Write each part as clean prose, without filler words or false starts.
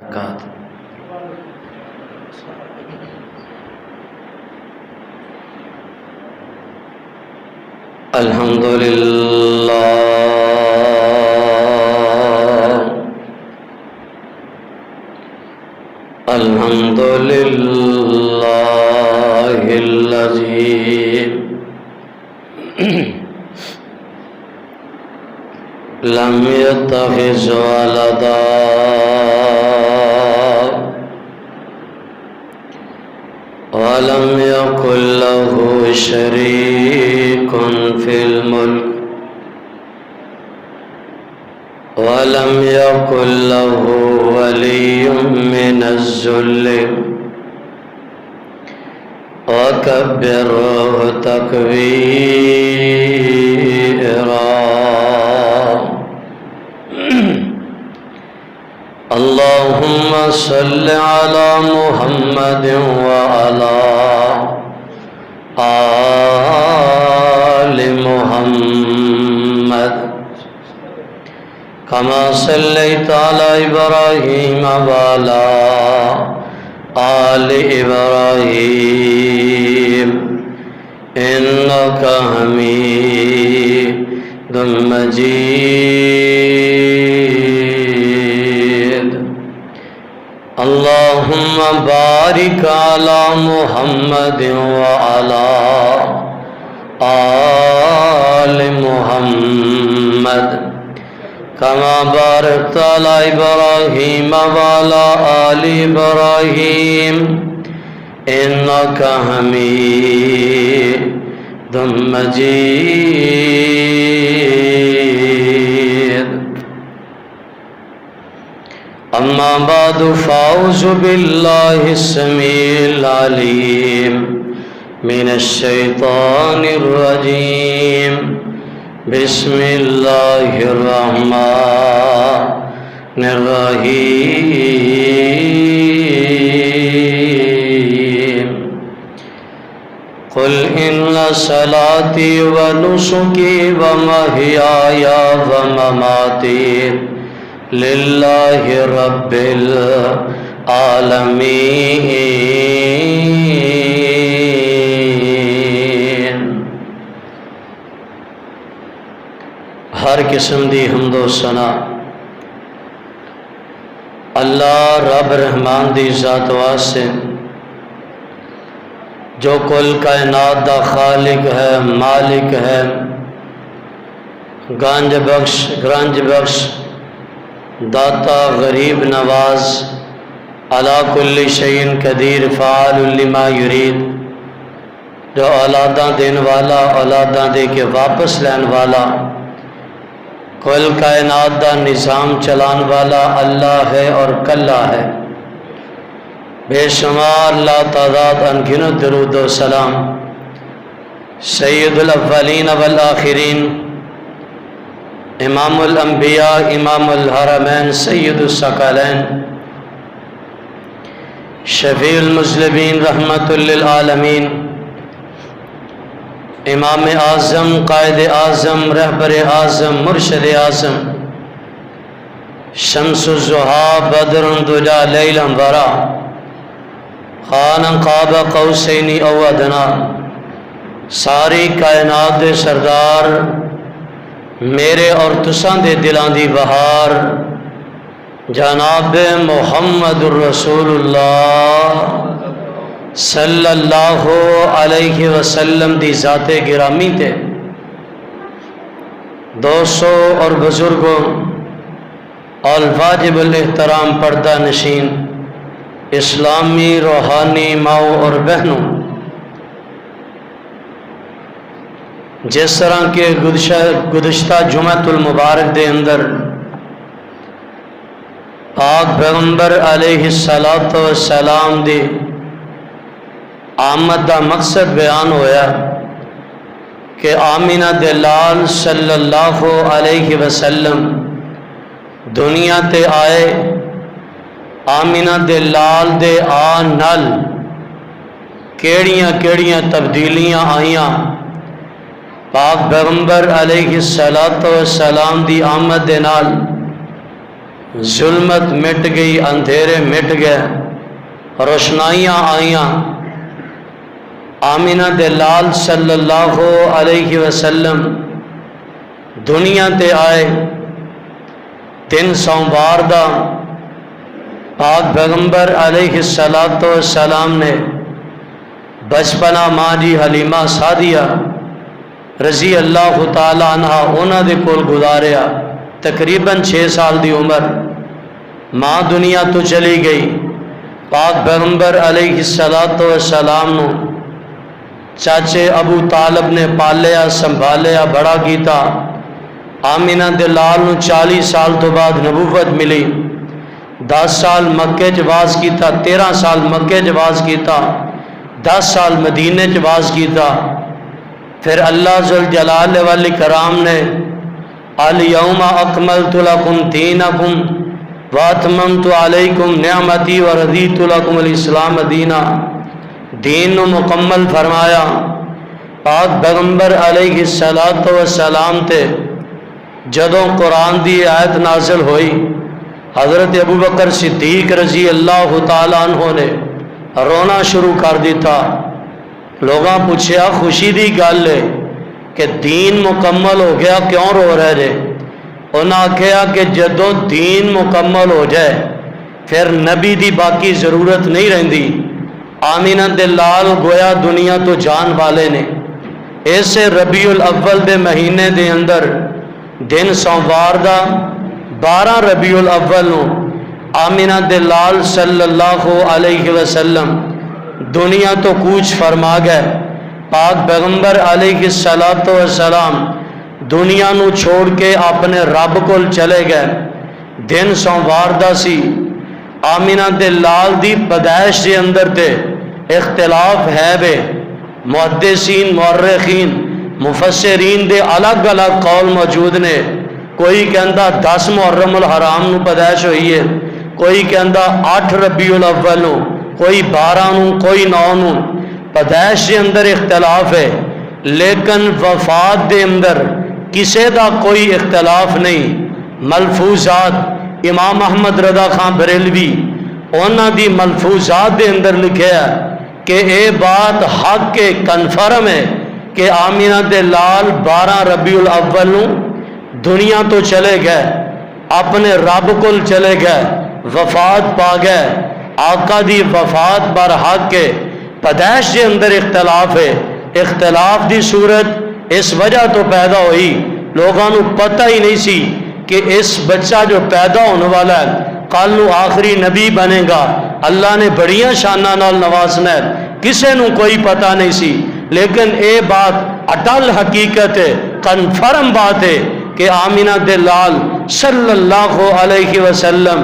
وبرکاتہ۔ الحمدللہ الحمدللہ الذی لم يتخذ ولدا ولم يكن له شريك في الملك ولم يكن له ولي من الذل وكبره تكبيرا۔ اللهم صل على محمد وعلى آل محمد كما صليت على إبراهيم وعلى آل إبراهيم إنك حميد مجيد۔ اللهم بارك على محمد وعلى آل محمد كما باركت على إبراهيم وعلى آل إبراهيم إنك حميد مجيد۔ أما بعد فأعوذ بالله السميع العليم من الشيطان الرجيم، بسم الله الرحمن الرحيم۔ قل إن صلاتي ونسكي ومحياي ومماتي لله رب العالمین۔ ہر قسم دی حمد و ثنا اللہ رب رحمان دی ذات واسطے جو کل کائنات دا خالق ہے، مالک ہے، گنج بخش، داتا غریب نواز، علی کل شیء قدیر، فعال لما یرید، جو اولاداں دین والا، اولاداں دے کے واپس لین والا، کل کائنات دا نظام چلان والا اللہ ہے اور کلا ہے۔ بے شمار لا تعداد انگنت درود و سلام سید الاولین والآخرین، امام الانبیاء، امام الحرمین، سید الثقلین، شفیع المذنبین، رحمت للعالمین، امام اعظم، قائد اعظم، رہبر اعظم، مرشد اعظم، شمس الضحیٰ، بدر الدجیٰ، لیل ورا، خانہ قاب قوسین او ادنیٰ، ساری کائنات دے سردار، میرے اور تساں دے دلاں دی بہار، جناب محمد الرسول اللہ صلی اللہ علیہ وسلم دی ذات گرامی تے دوستوں اور بزرگوں اور واجب الاحترام پردہ نشین اسلامی روحانی ماؤں اور بہنوں، جس طرح کے گزشتہ جمعۃ المبارک دے اندر پاک پیغمبر علیہ السلام دی آمد دا مقصد بیان ہویا کہ آمینہ دے لال صلی اللہ علیہ وسلم دنیا تے آئے، آمینہ دے لال دے آن نال کیڑیاں تبدیلیاں آئیاں، پاک پیغمبر علیہ السلام دی آمد دے نال ظلمت مٹ گئی، اندھیرے مٹ گئے، روشنائیاں آئیاں۔ آمینہ دے لال صلی اللہ علیہ وسلم دنیا تے آئے۔ دن سوموار دا پاک پیغمبر علیہ السلام نے بچپنا ماں جی حلیمہ سعدیہ رضی اللہ تعالیٰ عنہ انہاں دے کول گزاریا۔ تقریباً 6 سال دی عمر ماں دنیا تو چلی گئی۔ پاک پیغمبر علیہ السلام نو چاچے ابو طالب نے پالیا، سنبھالیا، بڑا کیتا۔ آمینہ دے لال نو 40 سال تو بعد نبوت ملی۔ 10 سال مکے چ واز کیتا، 13 سال مکے چ واز کیتا، 10 سال مدینے چ واز کیتا۔ پھر اللہ ذوالجلال والاکرام نے الیوم اکملت لکم دینکم واتممت علیکم نعمتی ورضیت لکم الاسلام دینا، دین نو مکمل فرمایا۔ پاک پیغمبر علیہ السلام تے جدوں قرآن دی آیت نازل ہوئی، حضرت ابوبکر صدیق رضی اللہ تعالیٰ عنہ نے رونا شروع کر دیتا۔ لوگاں پوچھیا خوشی دی گل ہے کہ دین مکمل ہو گیا، کیوں رو رہے جے؟ انہاں کہا کہ جدوں دین مکمل ہو جائے پھر نبی دی باقی ضرورت نہیں رہندی۔ آمینہ دے لال گویا دنیا تو جان والے نے۔ ایسے ربیع الاول دے مہینے دے اندر دن سوموار دا 12 ربیع الاول نو آمینہ دے لال صلی اللہ علیہ وسلم دنیا تو کوچ فرما گئے۔ پاک پیغمبر علیہ السلام دنیا نو چھوڑ کے اپنے رب کول چلے گئے۔ دن سوموار دا سی۔ آمینہ دے لال دی پیدائش دے اندر تے اختلاف ہے بے، محدثین، مورخین، مفسرین دے الگ الگ قول موجود نے۔ کوئی کہندا 10 محرم الحرام نو پیدائش ہوئی ہے، کوئی کہندا 8 ربیع الاول نو، کوئی 12 نو، کوئی 9 نو۔ پیدائش دے اندر اختلاف ہے، لیکن وفات دے اندر کسے دا کوئی اختلاف نہیں۔ ملفوظات امام احمد رضا خان بریلوی انہاں دی ملفوظات دے اندر لکھیا ہے کہ اے بات حق کے کنفرم ہے کہ آمینہ دے لال 12 ربیع الاول نو دنیا تو چلے گئے، اپنے رب کول چلے گئے، وفات پا گئے۔ آقا دی وفات بر حق کے پیدائش کے اندر اختلاف ہے۔ اختلاف دی صورت اس وجہ تو پیدا ہوئی، لوگوں کو پتہ ہی نہیں سی کہ اس بچہ جو پیدا ہونے والا ہے کل نو آخری نبی بنے گا، اللہ نے بڑیاں شاناں نال نوازنا ہے، کسے نو کوئی پتہ نہیں سی۔ لیکن اے بات اٹل حقیقت ہے، کنفرم بات ہے کہ آمینہ دے لال صلی اللہ علیہ وسلم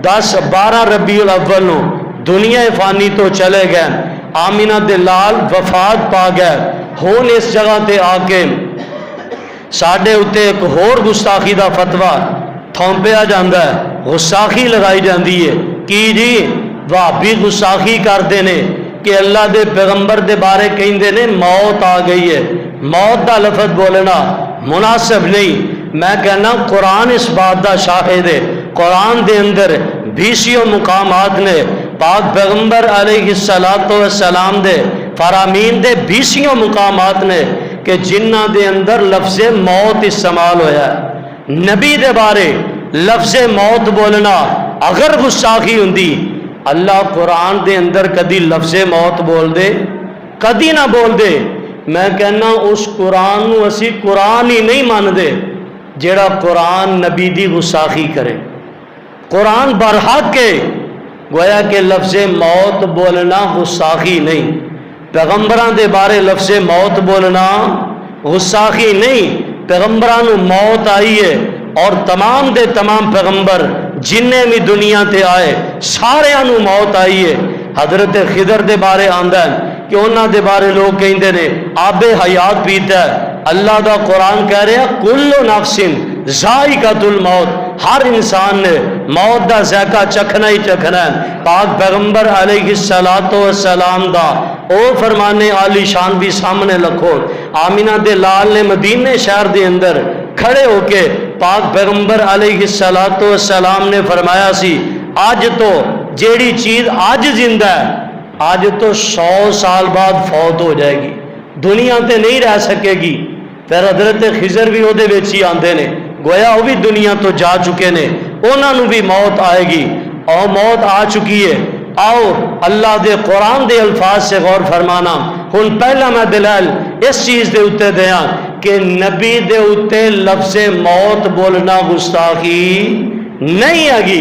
12 ربیع الاول نو دنیا فانی تو چلے گئے۔ آمینہ دے لال وفات پا گئے۔ ہون اس جگہ تے آ کے ساڈے اتے ایک ہور گستاخی دا فتویٰ تھوپیا جاندا ہے، گستاخی لگائی جاندی ہے کی جی وہابی گستاخی کرتے نے کہ اللہ دے پیغمبر دے بارے کہندے نے موت آ گئی ہے۔ موت دا لفظ بولنا مناسب نہیں۔ میں کہنا قرآن اس بات دا شاہد ہے، قرآن دے اندر 20 مقامات نے پاک پیغمبر علیہ السلام دے فرامین دے 20 مقامات نے کہ جنہ دے اندر لفظ موت استعمال ہویا ہے۔ نبی دے بارے لفظ موت بولنا اگر گستاخی ہوندی، اللہ قرآن دے اندر کدی لفظ موت بول دے؟ کدی نہ بول دے۔ میں کہنا اس قرآن نو اسی قرآن ہی نہیں مان دے جیڑا قرآن نبی دی گستاخی کرے۔ قرآن برحق کے گویا کہ لفظ موت بولنا گستاخی نہیں، پیغمبران دے بارے لفظ موت بولنا گستاخی نہیں۔ پیغمبران موت آئی ہے اور تمام دے تمام پیغمبر جنہیں بھی دنیا تے آئے سارے انو موت آئی ہے۔ حضرت خضر دے بارے آندا ہے کہ انہاں دے بارے لوگ کہندے نے آب حیات پیتا ہے۔ اللہ دا قرآن کہہ رہا کل نفس ذائقۃ الموت، ہر انسان نے موت دا ذائقہ چکھنا ہی چکھنا ہے۔ پاک پیغمبر علیہ السلام دا او فرمانے عالی شان بھی سامنے لکھو۔ آمینہ دے لال نے مدینے شہر دے اندر کھڑے ہو کے پاک پیغمبر علیہ السلام نے فرمایا سی آج تو جیڑی چیز آج زندہ ہے آج تو 100 سال بعد فوت ہو جائے گی، دنیا تے نہیں رہ سکے گی۔ پھر حضرت خضر بھی وہ ہی آندے نے، گویا وہ بھی دنیا تو جا چکے نے، انہوں بھی موت آئے گی اور موت آ چکی ہے۔ آؤ اللہ دے قرآن دے الفاظ سے غور فرمانا۔ ہن پہلا میں دلائل اس چیز دے اتے دیاں کہ نبی دے اتے لفظ موت بولنا گستاخی نہیں ہے،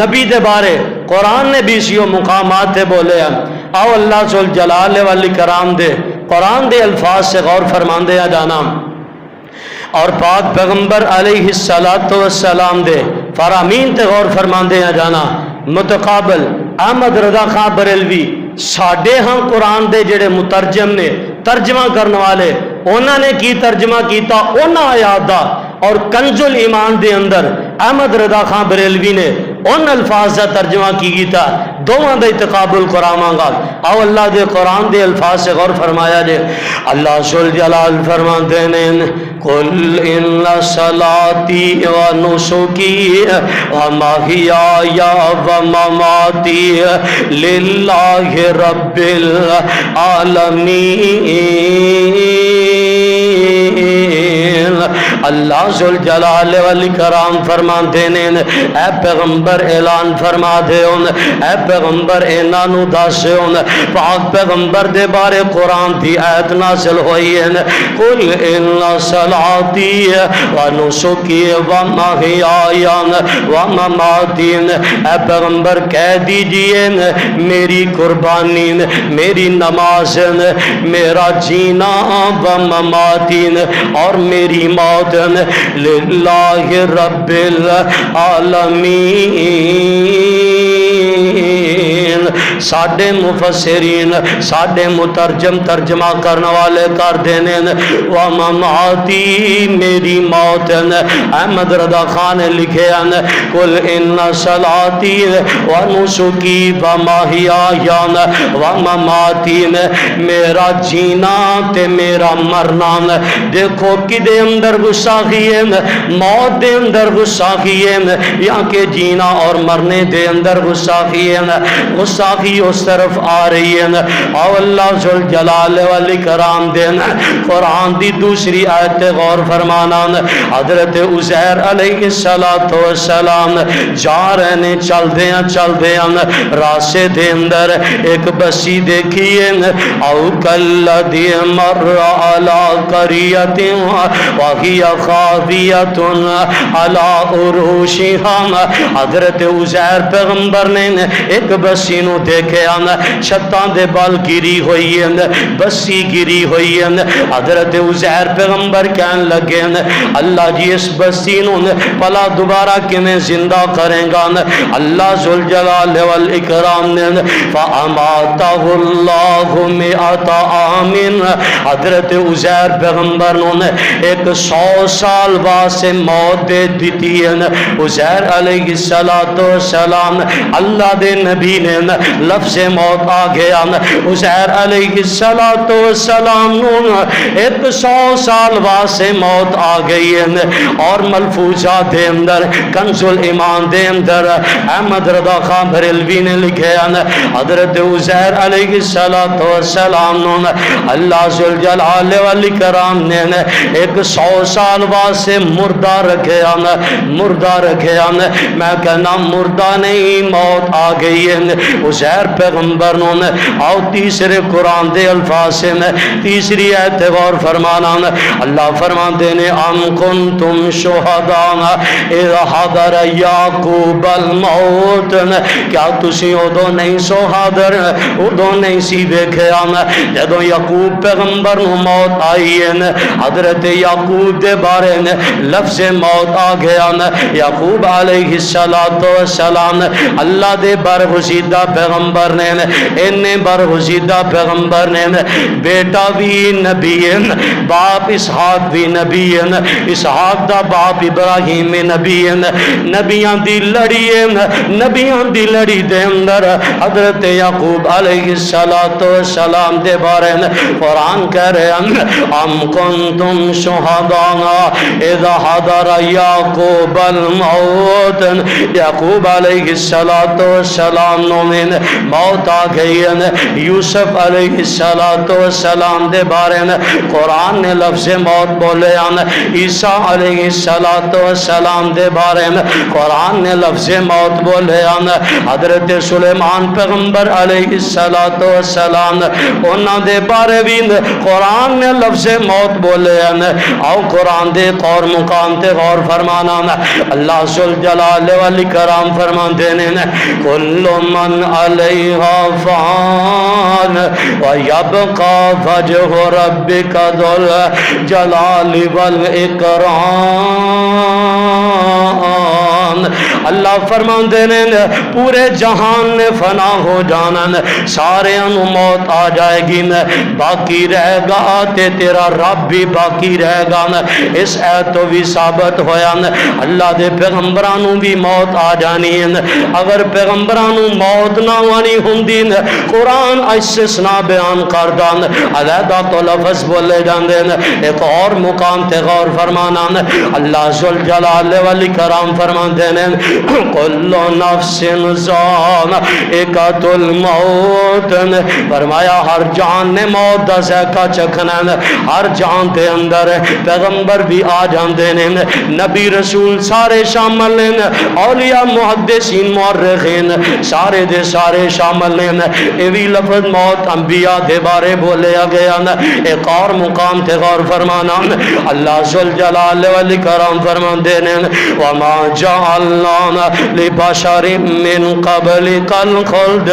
نبی دے بارے قرآن نے بھی اسی مقامات تے بولے ہیں۔ آؤ اللہ ذو جلال والی کرام دے قرآن دے الفاظ سے غور فرماندے جانا اور پاک پیغمبر علیہ السلام دے فرامین تے غور فرماندے جانا۔ متقابل احمد رضا خان بریلوی ساڈے ہاں قرآن دے جڑے مترجم نے، ترجمہ کرنے والے، انہوں نے کی ترجمہ کیتا انہاں آیات دا، اور کنز الایمان دے اندر احمد رضا خان بریلوی نے ان الفاظ کا ترجمہ کیتا، دونوں دا تقابل کراواں گا۔ آؤ اللہ دے قرآن دے الفاظ سے غور فرمایا جے۔ اللہ ذوالجلال فرماتے ہیں قل ان صلاتی و نسکی و محیای و مماتی للہ رب العالمین۔ اللہ ذوالجلال والاکرام فرماتے ہیں اے پیغمبر اعلان فرما دے ہون، اے پیغمبر انہاں نو دس ہون، پاک پیغمبر دے بارے قرآن دی آیت نازل ہوئی ہے قل ان صلاتی و نسکی و محیای و مماتی، اے پیغمبر کہہ دیجئے میری قربانی، میری نماز، میرا جینا و مماتی اور میری موت للہ رب العالمین۔ ساڈے مفسرین ساڈے مترجم ترجمہ کرنے والے کر دینے و مماتی میری موت۔ احمد رضا خان نے لکھے قل ان صلاتی و نسکی و محیای و مماتی، میرا جینا تے میرا مرنا۔ دیکھو کدے اندر گستاخی ہے، موت دے اندر گستاخی ہے یا کہ جینا اور مرنے دے اندر گستاخی ہے؟ گستاخی اس طرف آ رہی ہے۔ اور اللہ ذوالجلال والاکرام دے قرآن دی دوسری آیت غور فرمانا۔ حضرت عزیر علیہ السلام جا رہے نے، چل دیاں راستے دے اندر ایک بسی دیکھی ہے، او کلذی مر علی قریۃ وہی خاویۃ علی عروشہا۔ حضرت عزیر پیغمبر نے ایک بسی نو دیکھے چھتاں دے بال گری ہوئی ہے، بسی گری ہوئی ہے۔ حضرت عزیر پیغمبر کہنے لگے اللہ جی اس بسی نو پلا دوبارہ کیویں زندہ کریں گا؟ اللہ ذوالجلال والاکرام نے فاماتہ اللہ مئۃ عام، حضرت عزیر پیغمبر نے 100 سال واسطے موت دے دیتی ہے۔ عزیر علیہ السلام اللہ دے نبی نے لفظ موت آ گیا، عزیر علیہ السلام 100 سال واسطے موت آ گئی ہے۔ اور ملفوظات دے اندر کنز الایمان دے اندر احمد رضا خان بریلوی نے لکھے حضرت عزیر علیہ السلام اللہ ذوالجلال والاکرام نے 100 سال واسطے مردہ رکھے میں کہنا مردہ نہیں، موت آ گئی ہے۔ عزیر پیغمبر نے آؤ تیسرے قرآن دے الفاظ سے تیسری آیت غور فرمانا۔ اللہ فرماتے ہیں ام کنتم شہداء اذ حضر یعقوب الموت، کیا تسی ادو نہیں سو حاضر، ادو نہیں سی ویکھیا جدو یعقوب پیغمبر نو موت آئی ہے؟ حضرت یعقوب دے بارے لفظ موت آ گیا۔ یعقوب علیہ السلام اللہ دے برگزیدہ پیغمبر پیغمبر نے انہیں برگزیدہ پیغمبر نے بیٹا بھی نبی ہے باپ اسحاق بھی نبی ہے اسحاق دا باپ ابراہیم نبی ہے نبیاں دی لڑی ہے نبیاں دی لڑی دے اندر حضرت یعقوب علیہ السلام دے بارے قرآن کہہ رہے ہیں ام کنتم شہداء اذا حضر یعقوب الموت یعقوب علیہ السلام نومن موت آ گئی ہے یوسف علیہ السلام دے بارے قرآن نے لفظ موت بولے ہیں عیسیٰ علیہ السلام دے بارے قرآن نے لفظ موت بولے ہیں حضرت سلیمان پیغمبر علیہ السلام انہاں دے بارے بھی قرآن نے لفظ موت بولے ہیں آؤ قرآن دے اور مقام تے غور فرمانا اللہ ذوالجلال والاکرام فرمان دینے کل من علیہا فان ویبقى وجہ ربک ذو الجلال والاکرام اللہ فرمان دینے پورے جہان نے فنا ہو جانا سارے انو موت آ جائے گی باقی رہ گا تے تیرا رب بھی باقی رہ گا اس ایت تو بھی ثابت ہویا اللہ دے پیغمبرانوں بھی موت آ جانی ہے اگر پیغمبرانوں موت نہ وانی ہوندی قرآن استثناء بیان کردہ علیحدہ تو لفظ بولے جاندے ایک اور مقام تے غور فرمانا اللہ ذوالجلال والاکرام فرمان دینے کل نفس ذائقۃ الموت فرمایا ہر جان نے موت دا ذائقہ چکھنا ہر جان دے اندر پیغمبر بھی آ جاندے نے نبی رسول سارے شامل ہیں اولیاء محدثین مورخین سارے دے سارے شامل ہیں یہ بھی لفظ موت انبیاء دے بارے بولے گیا ایک اور مقام تے غور فرمانا اللہ ذوالجلال والاکرام فرمان دینے وما جعلنا لبشر من قبلک الخلد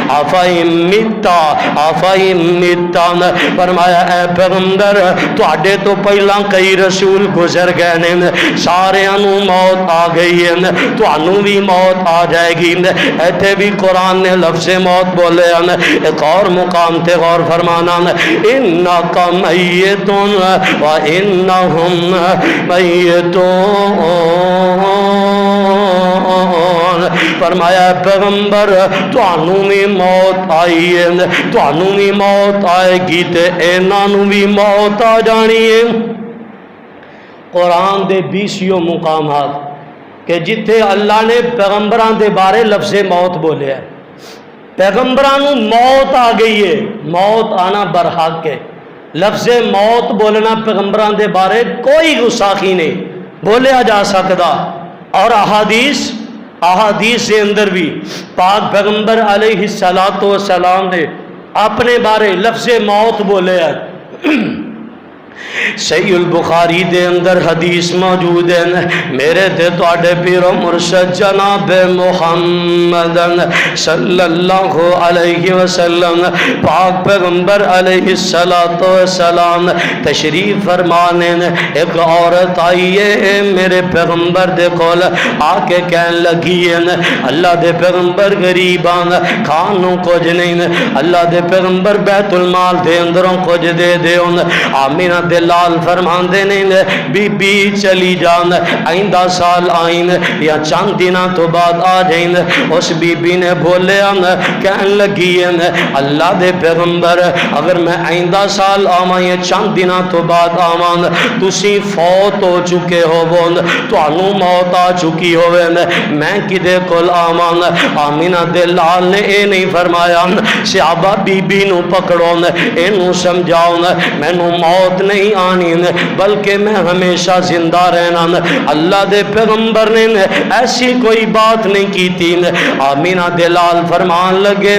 افئن مت فرمایا اے پیغمبر تواڈے تو پہلا کئی رسول گزر گئے نے سارے انو موت آ گئی ہے تانوں بھی موت آ جائے گی ایتھے بھی قرآن نے لفظ موت بولے ہیں ایک اور مقام تے غور فرمانا انک میت و انہم میتون فرمایا پیغمبر تانوں بھی موت آئی ہے تانوں بھی موت آئے گی تے انہاں بھی موت آ جانی ہے قرآن دے 20 مقامات کہ جتھے اللہ نے پیغمبران دے بارے لفظ موت بولے ہیں پیغمبرانوں موت آ گئی ہے موت آنا برحق ہے لفظ موت بولنا پیغمبران دے بارے کوئی گستاخی نہیں بولیا جا سکتا اور احادیث سے اندر بھی پاک پیغمبر علیہ السلام نے اپنے بارے لفظ موت بولے ہیں صحیح البخاری دے اندر حدیث موجود ہے میرے تے تواڈے پیر و مرشد جناب محمد صلی اللہ علیہ وسلم پاک پیغمبر علیہ السلام تشریف فرمانے ایک عورت آئی ہے میرے پیغمبر دے کول آ کے کہن لگی ہے اللہ دے پیغمبر غریباں کھانوں کچھ نہیں اللہ دے پیغمبر بیت المال دے اندروں کچھ دے دیون آمینہ دلال فرمان دینے بی بی چلی جان آئندہ سال آئین یا چند دنہ تو بعد آ جائیں اس بی بی نے بولے کہن لگی اللہ دے پیغمبر اگر میں آئندہ سال آواں یا چند دنہ تو بعد آواں تسی فوت ہو چکے ہو تو انو موت آ چکی ہوئے میں کدے کل آواں آمینہ دلال نے اے نہیں فرمایا صحابہ بی بی نو پکڑو اے نو سمجھاؤ میں نو موت نہیں آنی بلکہ میں ہمیشہ زندہ رہنا اللہ دے پیغمبر نے ایسی کوئی بات نہیں کی تھی آمینہ دلال فرمان لگے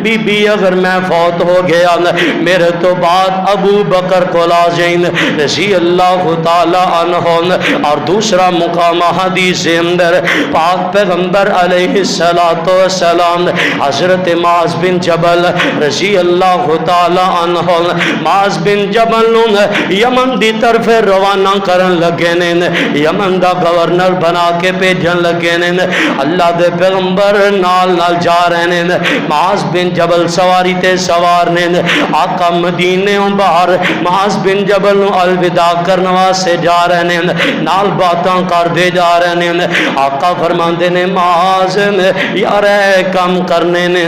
بی بی اگر میں فوت ہو گیا میرے تو بعد ابو بکر کو لازین رضی اللہ تعالی عنہ اور دوسرا مقام حدیث اندر پاک پیغمبر علیہ السلام حضرت معاذ بن جبل رضی اللہ تعالی عنہ معاذ بن جبل یمن دی طرف روانہ کرن لگے نے، یمن دا گورنر بنا کے بھیجن لگے نے۔ اللہ دے پیغمبر نال نال جا رہے نے، معاذ بن جبل سواری تے سوار نے، آقا مدینے باہر معاذ بن جبل نو الوداع کرنے واسطے جا رہے نے، نال باتاں کر دے جا رہے نے۔ آقا فرماندے نے معاذ یار اے کام کرنے نے،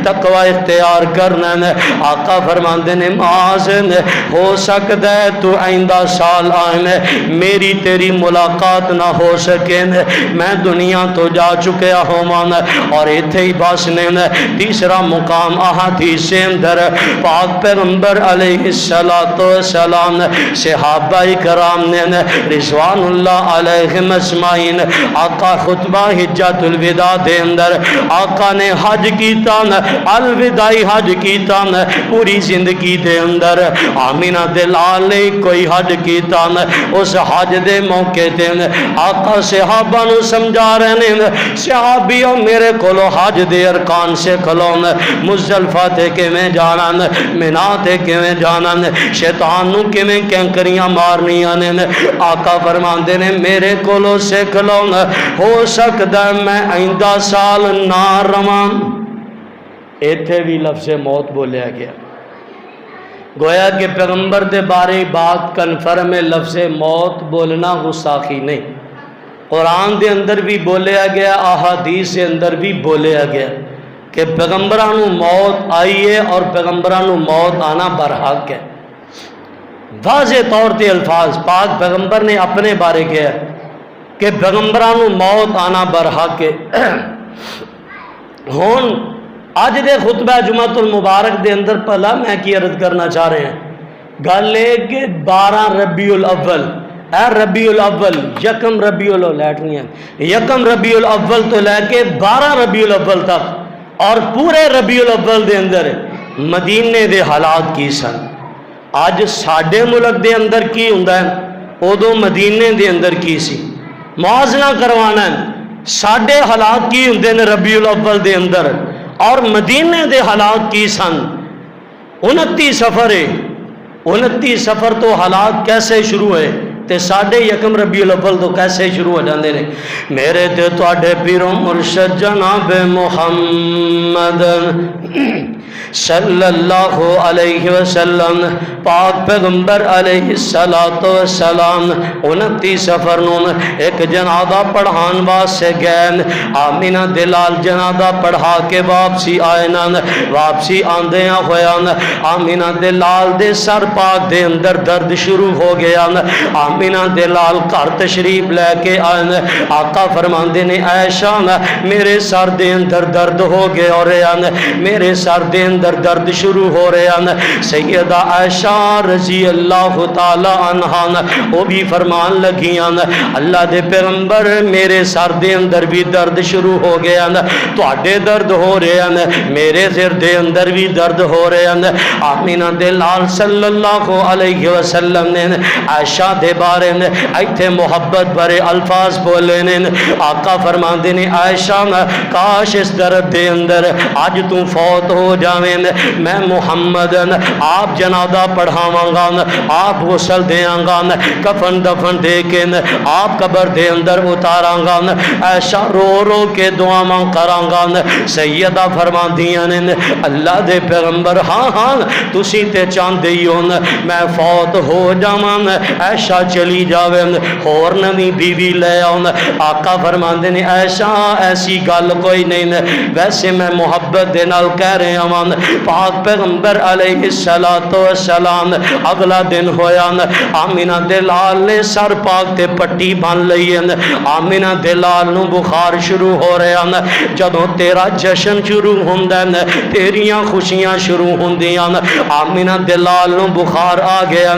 تقوی اختیار کرنا نے۔ آقا فرماندے نے معاذ ہو سکتا ہے تو آئندہ سال آئے میری تیری ملاقات نہ ہو سکے، میں دنیا تو جا چکیا ہوں اور ایتھے ہی بس نے۔ تیسرا مقام احادیث اندر پاک پیغمبر علیہ السلام صحابہ کرام نے رضوان اللہ علیہم اجمعین آقا خطبہ حجۃ الوداع دے اندر آقا نے حج کیتا، الوداعی حج کیتا، پوری زندگی دے اندر آمینہ دے لال نے کوئی حج کیتا۔ اس حج دے موقع تے آقا صحابہ نو سمجھا رہے ہیں، صحابیوں میرے کولو حج دے ارکان سے کھلون، مزدلفہ تے کیویں جانا، مینا تے کیویں جانا، شیطان نو کیویں کینکریاں مارنیاں نے۔ آقا فرماندے نے میرے کولو سے کھلون، ہو سکتا ہے میں آئندہ سال نہ رواں۔ ایتھے بھی لفظ موت بولیا گیا، گویا کہ پیغمبر دے بارے بات کنفرم ہے، لفظ موت بولنا گستاخی نہیں۔ قرآن دے اندر بھی بولیا گیا، احادیث دے اندر بھی بولیا گیا کہ پیغمبرانو موت آئی ہے اور پیغمبرانو موت آنا برحق ہے۔ واضح طور تے الفاظ پاک پیغمبر نے اپنے بارے کیا کہ پیغمبرانو موت آنا برحق ہے۔ ہون آج دے خطبہ جمعۃ المبارک دے اندر پہلا میں کی عرض کرنا چاہ رہے ہیں، گل ہے کہ 12 ربیع الاول، اے ربیع الاول، یکم ربیع الاول یکم ربیع الاول تو لے کے 12 ربیع الاول تک اور پورے ربیع الاول دے اندر مدینے دے حالات کی سن۔ آج ساڈے ملک دے اندر کی ہوندا ہے، ادو مدینے دے اندر کی سی، موازنہ کروانا ہے۔ ساڈے حالات کی ہوندے نے ربیع الاول دے اندر اور مدینے دے حالات کی سن۔ 29 سفر ہے، 29 سفر تو حالات کیسے شروع ہوئے تے ساڑھے یکم ربیع الاول تو کیسے شروع ہو جاندے نے۔ میرے تے تواڈے پیرو مرشد جناب محمد صلی اللہ علیہ وسلم پاک پیغمبر علیہ السلام 29 سفر نون ایک جنازہ پڑھان واسطے گئے۔ آمینہ دلال جنازہ پڑھا کے واپسی آئے نان، واپسی آندیاں ہویا آمینہ دلال دے سر پاک دے اندر درد شروع ہو گیا۔ آمینہ دلال گھر تشریف لے کے آئے، آقا فرماندے نے عائشہ میرے سر دے اندر درد ہو گیا اور میرے سر دے اندر درد شروع ہو رہے ہیں۔ سیدہ عائشہ رضی اللہ تعالی عنہ وہ بھی فرمان لگیاں اللہ دے پیغمبر میرے سر دے اندر بھی درد شروع ہو گیا، تواڈے درد ہو رہے ہیں، میرے سر دے اندر بھی درد ہو رہے ہیں۔ آمینہ دے لال صلی اللہ علیہ وسلم نے عائشہ دے بارے نے ایتھے محبت بھرے الفاظ بولے نے۔ آقا فرماندے نے عائشہ کاش اس درد دے اندر آج تو فوت ہو جاویں، میں محمد آپ جنازہ پڑھاواں گا، آپ غسل دیاں گا، کفن دفن دے کے آپ قبر دے اندر اتاراں گا، ایسا رو رو کے دعاواں کراں گا۔ سیدہ فرماندیاں نے اللہ دے پیغمبر ہاں ہاں تسی تے چاہندے ہی ہو میں فوت ہو جاواں، ایسا چلی جاوے اور نویں بیوی لے آؤں۔ آقا فرماندے نے ایسا ایسی گل کوئی نہیں، ویسے میں محبت دے نال کہہ رہے ہاں۔ پاک پیغمبر علیہ السلام اگلا دن ہویا، آمینہ دلال نے سر پاک تے پٹی بن لئی، آمینہ دلال نو بخار شروع ہو رہا، جدوں تیرا جشن شروع ہوندا ہے تیریاں خوشیاں شروع ہوندیاں، آمینہ دلال نو بخار آ گیا۔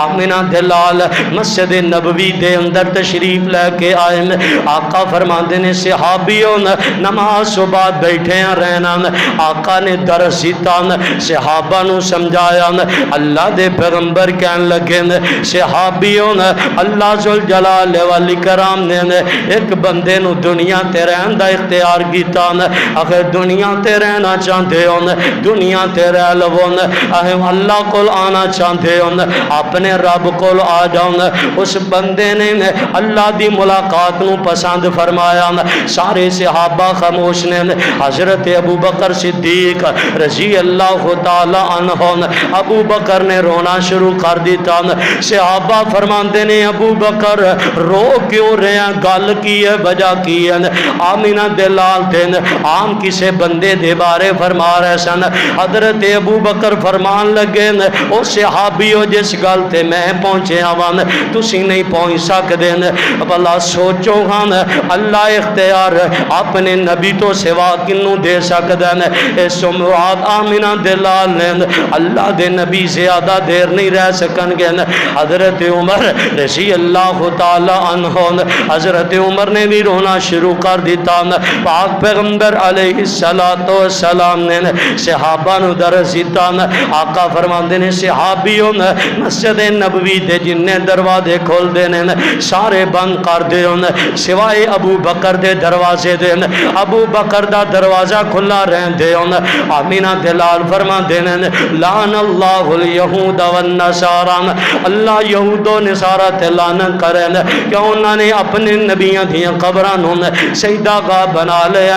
آمینہ دلال مسجد نبوی دے اندر تشریف لے کے آئے، آقا فرماندے نے صحابیوں نماز صبح بیٹھے رہنا، آقا نے درس سیتا صحابہ نو سمجھایا اللہ دے پیغمبر کہن لگے صحابیوں اللہ ذوالجلال والاکرام نے ایک بندے نو دنیا تے رہن دا اختیار کیتا اگر دنیا تے رہنا چاہتے ہو دنیا تے رہ لو اہم اللہ کول آنا چاہتے ہو اپنے رب کول آ جاؤ اس بندے نے اللہ دی ملاقات نو پسند فرمایا سارے صحابہ خاموش نے حضرت ابو بکر صدیق رضی اللہ تعالی عنہ ابو بکر نے رونا شروع کر دیتا صحابہ فرماندے نے ابو بکر رو کیوں رہے ہیں گل کی ہے وجہ کی ہے آمینہ دلال دن عام کسے بندے دے بارے فرما رہے سن حضرت ابو بکر فرمان لگے او صحابیو جس گل تے میں پہنچے آوان تسی نہیں پہنچ سکتے بھلا سوچو ہاں اللہ اختیار اپنے نبی تو سوا کنوں دے سکتے ہیں اس مراد آمینہ دلال نے اللہ دے نبی زیادہ دیر نہیں رہ سکن گے حضرت عمر رضی اللہ تعالی عنہ حضرت عمر نے بھی رونا شروع کر دیتا پاک پیغمبر علیہ السلام نے صحابہ نو درس دیتا آقا فرماندے نے صحابیوں مسجد نبوی دے جننے دروازے کھول دینے سارے بند کر دے سوائے ابو بکر دے دروازے دے ابو بکر دا دروازہ کھلا رہن دے آمینہ دلال فرما دینے لعن اللہ الیہود والنصارى اللہ یہود و نصارہ تے لعنت کرے کہ انہوں نے اپنے نبیوں دیاں قبران سجدہ گاہ بنا لے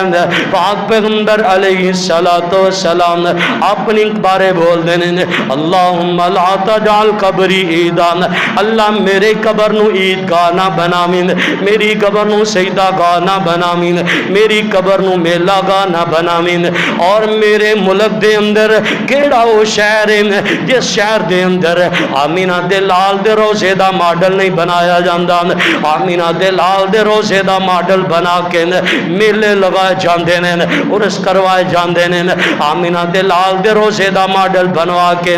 پاک پیغمبر علیہ السلام اپنی بارے بول دینے اللہم لا تجعل قبری عیدان اللہ میرے قبر نو عید گاہ نہ بنامین میری قبر نو سجدہ گاہ نہ بنامین میری قبر نو میلہ گاہ نہ بنامین اور میرے ملک دے اندر کیڑا وہ شہر ہے جس شہر دے اندر آمینہ دے لال دے روزے دا ماڈل نہیں بنایا جاندہ آمینہ دے لال دے روزے دا ماڈل بنا کے میلے لگائے جاندے نے عرس کروائے جاندے نے آمینہ دے لال دے روزے دا ماڈل بنوا کے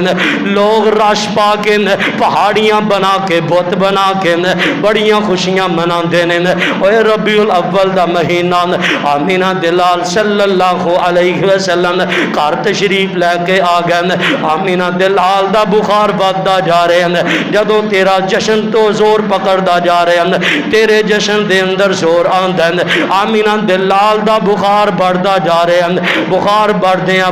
لوگ رش پا کے پہاڑیاں بنا کے بت بنا کے بڑیاں خوشیاں منا دینے اے ربیع الاول دا مہینہ آمینہ دلال صلی اللہ علیہ وسلم کار تشریف لے کے آ گئے آمینہ دلال دا بخار بڑھتا جا رہے ہیں جدو تیرا جشن تو زور پکڑتا جا رہے ہیں تیرے جشن دے اندر زور آندہ ہے آمینہ دلال دا بخار بڑھتا جا رہے ہیں بخار بڑھدیاں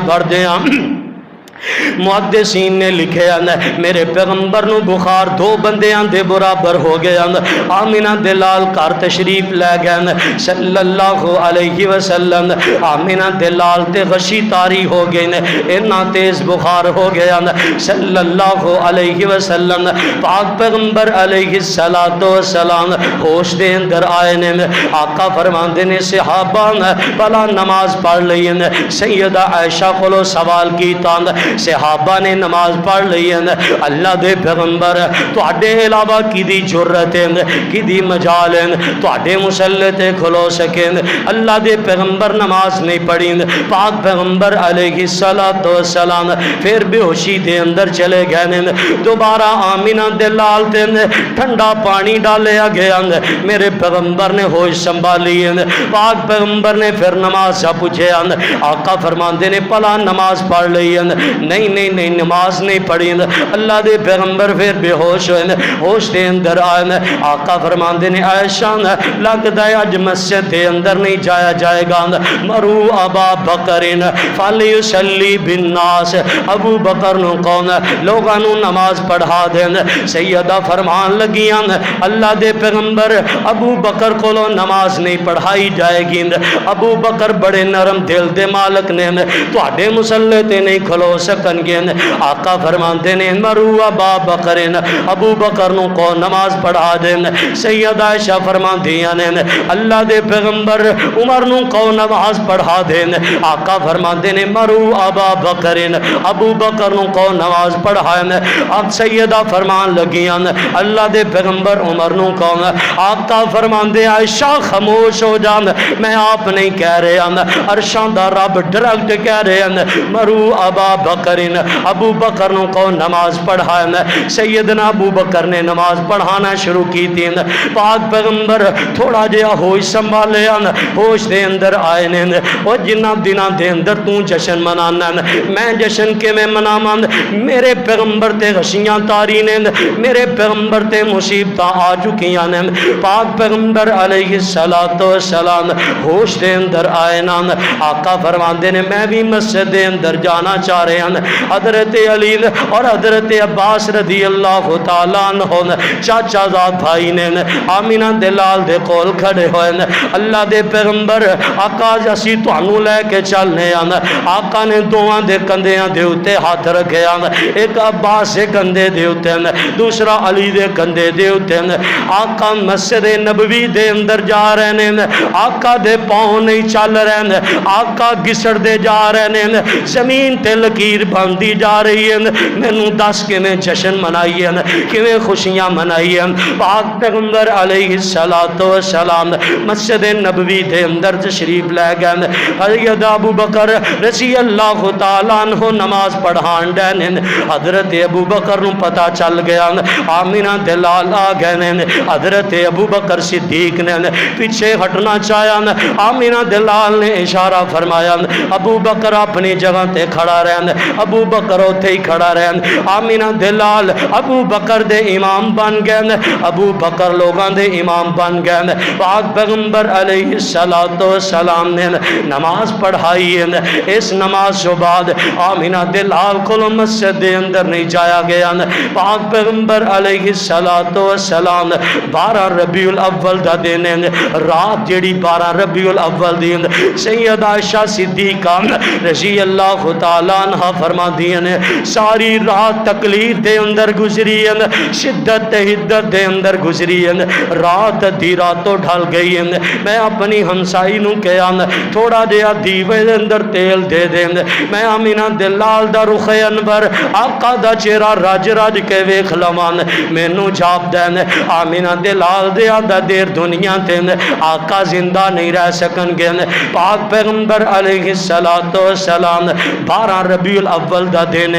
محدثین نے لکھے میرے پیغمبر نو بخار دو بندیاں دے برابر ہو گیا آمینہ دلال کار تشریف لے گئے صلی اللہ علیہ وسلم آمینہ دلال تے غشی تاری ہو گئے اتنا تیز بخار ہو گیا صلی اللہ علیہ وسلم پاک پیغمبر علیہ السلام ہوش دے اندر آئے نے آقا فرماندے نے صحابہ بلا نماز پڑھ لئی سیدہ عائشہ کو سوال کیتا صحابہ نے نماز پڑھ لئی ہے اللہ دے پیغمبر تو اڈے علاوہ کی دی جرت ہے کی دی مجال ہے تو اڈے مسلح تے کھلو سکیں اللہ دے پیغمبر نماز نہیں پڑھی پاک پیغمبر علیہ السلام پھر بے ہوشی دے اندر چلے گئے دوبارہ آمینہ دلال تے ٹھنڈا پانی ڈالیا گیا میرے پیغمبر نے ہوش سنبھالی پاک پیغمبر نے پھر نماز سے پوچھے آقا فرماندے نے پلا نماز پڑھ لئی نہیں نماز نہیں پڑھی اللہ دے پیغمبر پھر بے ہوش ہوئے ہوش دے اندر آئے آقا فرماندے نے عائشہ لگتا ہے اج مسجد دے اندر نہیں جایا جائے گا مرو ابا بکرین فلیصلی بالناس ابو بکر نو کون لوگاں نو نماز پڑھا دین سیدہ فرمان لگیاں اللہ دے پیغمبر ابو بکر کو نماز نہیں پڑھائی جائے گی ابو بکر بڑے نرم دل دے مالک نے تو اڈے مسلح تے نہیں کھلو سکن گے آقا فرماندے نے مرو ابا بکرین ابو بکر نو کو نماز پڑھا دین سیدہ عائشہ فرماندیاں نے اللہ دے پیغمبر عمر نو کو نماز پڑھا دین آقا فرماندے نے مرو ابا بکرین ابو بکر نو کو نماز پڑھائیں اب سیدہ فرمان لگیاں اللہ دے پیغمبر عمر نو کو آقا فرماندے عائشہ خاموش ہو جان میں آپ نہیں کہہ رہے عرشاں دا رب ڈائریکٹ کہہ رہے مرو ابا بکر بکر ابو بکر نو کو نماز پڑھانا. سیدنا ابو بکر نے نماز پڑھانا شروع کی تھی. پاک پیغمبر تھوڑا جہا ہوش سنبھالے ہوش دے اندر آئے نے. اور جنہ دنوں دے اندر تو جشن منانا میں جشن کے میں مناواں. میرے پیغمبر تے غشیاں تاری نے, میرے پیغمبر تے مصیبتاں آ چکیاں نے. پاک پیغمبر علیہ السلام ہوش دے اندر آئے نا. آقا فرماندے نے میں بھی مسجد دے اندر جانا چاہ رہے ہیں. حضرت علی اور حضرت عباس رضی اللہ تعالیٰ عنہ چاچا زاد بھائی نے آمینہ دلال دے کول کھڑے ہوئے. اللہ دے پیغمبر آقا اسی تانوں لے کے چلنے آن. آقا نے دوواں دے کندھیاں دے اوتے ہاتھ رکھے آن. ایک عباس دے کندھے دے اوتے دوسرا علی دے کندھے دے اوتے. آقا مسجد نبوی دے اندر جا رہے ہیں. آقا دے پاؤں نہیں چل رہے ہیں. آقا گسڑ دے جا رہے ہیں. زمین تے لکیر باندھی جا رہی ہے. مینوں دس کے میں جشن منائی ہے, کیویں خوشیاں منائی ہیں. پاک پیغمبر علیہ السلام مسجد نبوی دے اندر تشریف لے گئے. حضرت ابو بکر رضی اللہ تعالیٰ عنہ نماز پڑھان ڈے. حضرت ابو بکر نو پتہ چل گیا. آمینہ دلال آ گئے. حضرت ابو بکر صدیق نے پیچھے ہٹنا چاہیا. آمینہ دلال نے اشارہ فرمایا ابو بکر اپنی جگہ تے کھڑا رہن. ابو بکر اوتھے ہی کھڑا رہن. آمینہ دلال ابو بکر دے امام بن گئے. ابو بکر لوگاں دے امام بن گئے. پاک پیغمبر علیہ السلام نے نماز پڑھائی ہے. اس نماز کے بعد آمینہ دلال کو مسجد دے اندر نہیں جایا گیا. پاک پیغمبر علیہ السلام 12 ربیع الاول دا دن رات جڑی 12 ربیع الاول دی سید عائشہ صدیقہ رضی اللہ تعالیٰ عنہ فرماندی ہیں ساری رات تکلیف دے اندر گزری ہے, شدت حدت دے اندر گزری ہے. رات دی راتوں ڈھل گئی ہے. میں اپنی ہمسائی نو کہا تھوڑا جہا دیوے دے اندر تیل دے دیں. میں آمینہ دلال دا رخ انور آقا دا چہرہ رج رج کے ویکھ لواں. مینوں جاپ دین آمینہ دلال دے آدھا دیر دنیا تے آقا زندہ نہیں رہ سکن گے. پاک پیغمبر علیہ السلام 12 ربیع الاول دا دن